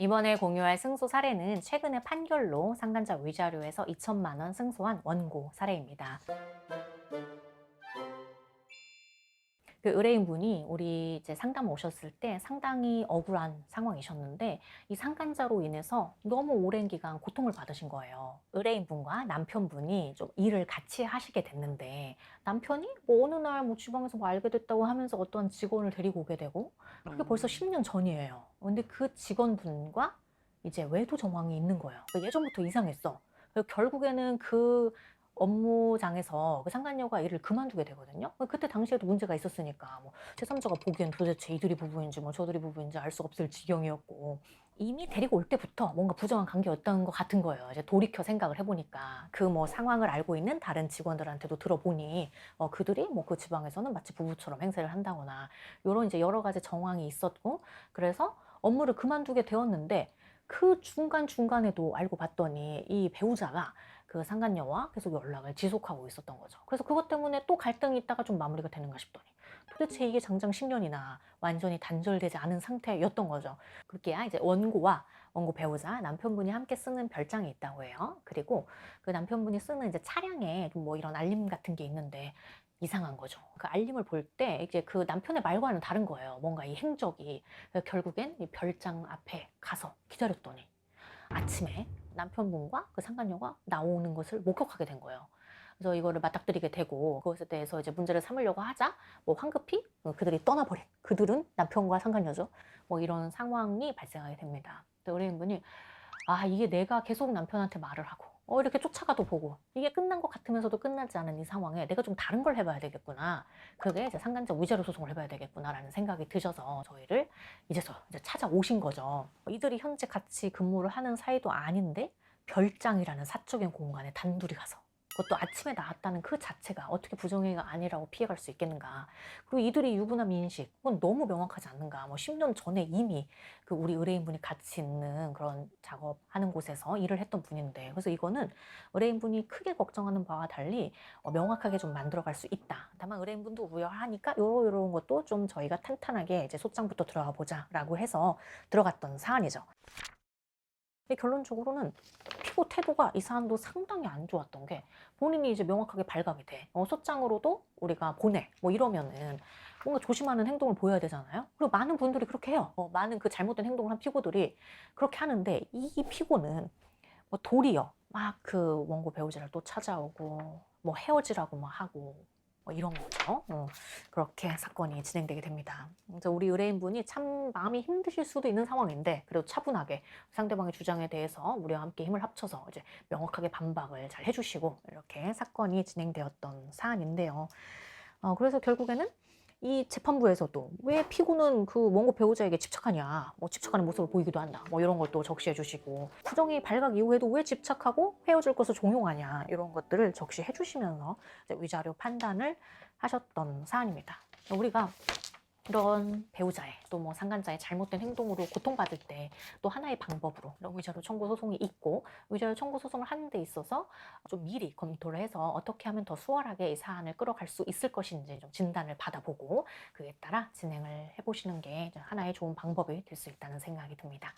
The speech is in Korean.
이번에 공유할 승소 사례는 최근의 판결로 상간자 위자료에서 2천만 원 승소한 원고 사례입니다. 그 의뢰인분이 우리 이제 상담 오셨을 때 상당히 억울한 상황이셨는데 이 상간자로 인해서 너무 오랜 기간 고통을 받으신 거예요. 의뢰인분과 남편분이 좀 일을 같이 하시게 됐는데 남편이 뭐 어느 날 뭐 지방에서 뭐 알게 됐다고 하면서 어떤 직원을 데리고 오게 되고 그게 벌써 10년 전이에요. 근데 그 직원분과 이제 외도 정황이 있는 거예요. 예전부터 이상했어. 그래서 결국에는 그 업무장에서 그 상간녀가 일을 그만두게 되거든요. 그때 당시에도 문제가 있었으니까 뭐 제3자가 보기엔 도대체 이들이 부부인지 뭐 저들이 부부인지 알 수가 없을 지경이었고 이미 데리고 올 때부터 뭔가 부정한 관계였던 것 같은 거예요. 이제 돌이켜 생각을 해보니까 그 뭐 상황을 알고 있는 다른 직원들한테도 들어보니 그들이 뭐 그 지방에서는 마치 부부처럼 행세를 한다거나 요런 이제 여러 가지 정황이 있었고 그래서 업무를 그만두게 되었는데 그 중간중간에도 알고 봤더니 이 배우자가 그 상간녀와 계속 연락을 지속하고 있었던 거죠. 그래서 그것 때문에 또 갈등이 있다가 좀 마무리가 되는가 싶더니 도대체 이게 장장 10년이나 완전히 단절되지 않은 상태였던 거죠. 그게야 이제 원고와 원고 배우자 남편분이 함께 쓰는 별장이 있다고 해요. 그리고 그 남편분이 쓰는 이제 차량에 좀 뭐 이런 알림 같은 게 있는데 이상한 거죠. 그 알림을 볼 때 이제 그 남편의 말과는 다른 거예요. 뭔가 이 행적이. 결국엔 이 별장 앞에 가서 기다렸더니 아침에 남편분과 그 상간녀가 나오는 것을 목격하게 된 거예요. 그래서 이거를 맞닥뜨리게 되고 그것에 대해서 이제 문제를 삼으려고 하자 뭐 황급히 그들이 떠나버린 그들은 남편과 상간녀죠. 뭐 이런 상황이 발생하게 됩니다. 의뢰인분이 이게 내가 계속 남편한테 말을 하고 이렇게 쫓아가도 보고 이게 끝난 것 같으면서도 끝나지 않은 이 상황에 내가 좀 다른 걸 해봐야 되겠구나. 그게 이제 상간자 위자료 소송을 해봐야 되겠구나라는 생각이 드셔서 저희를 이제서 이제 찾아오신 거죠. 이들이 현재 같이 근무를 하는 사이도 아닌데 별장이라는 사적인 공간에 단둘이 가서 그것도 아침에 나왔다는 그 자체가 어떻게 부정행위가 아니라고 피해갈 수 있겠는가. 그리고 이들이 유부남 인식, 그건 너무 명확하지 않는가. 뭐 10년 전에 이미 그 우리 의뢰인분이 같이 있는 그런 작업하는 곳에서 일을 했던 분인데, 그래서 이거는 의뢰인분이 크게 걱정하는 바와 달리 명확하게 좀 만들어갈 수 있다. 다만 의뢰인분도 우려하니까 요런 것도 좀 저희가 탄탄하게 이제 소장부터 들어가 보자라고 해서 들어갔던 사안이죠. 근데 결론적으로는 피고 태도가 이 사람도 상당히 안 좋았던 게 본인이 이제 명확하게 발각이 돼. 소장으로도 우리가 보내. 뭐 이러면은 뭔가 조심하는 행동을 보여야 되잖아요. 그리고 많은 분들이 그렇게 해요. 많은 그 잘못된 행동을 한 피고들이 그렇게 하는데 이 피고는 뭐 도리어 막 그 원고 배우자를 또 찾아오고 뭐 헤어지라고 막 하고 뭐 이런 거죠. 그렇게 사건이 진행되게 됩니다. 그래서 우리 의뢰인분이 참 마음이 힘드실 수도 있는 상황인데 그래도 차분하게 상대방의 주장에 대해서 우리와 함께 힘을 합쳐서 이제 명확하게 반박을 잘 해주시고 이렇게 사건이 진행되었던 사안인데요. 그래서 결국에는 이 재판부에서도 왜 피고는 그 원고 배우자에게 집착하냐, 뭐 집착하는 모습을 보이기도 한다, 뭐 이런 것도 적시해 주시고 부정이 발각 이후에도 왜 집착하고 헤어질 것을 종용하냐 이런 것들을 적시해 주시면서 위자료 판단을 하셨던 사안입니다. 우리가 이런 배우자의 또 뭐 상간자의 잘못된 행동으로 고통받을 때 또 하나의 방법으로 이런 위자료 청구 소송이 있고 위자료 청구 소송을 하는 데 있어서 좀 미리 검토를 해서 어떻게 하면 더 수월하게 이 사안을 끌어갈 수 있을 것인지 좀 진단을 받아보고 그에 따라 진행을 해보시는 게 하나의 좋은 방법이 될 수 있다는 생각이 듭니다.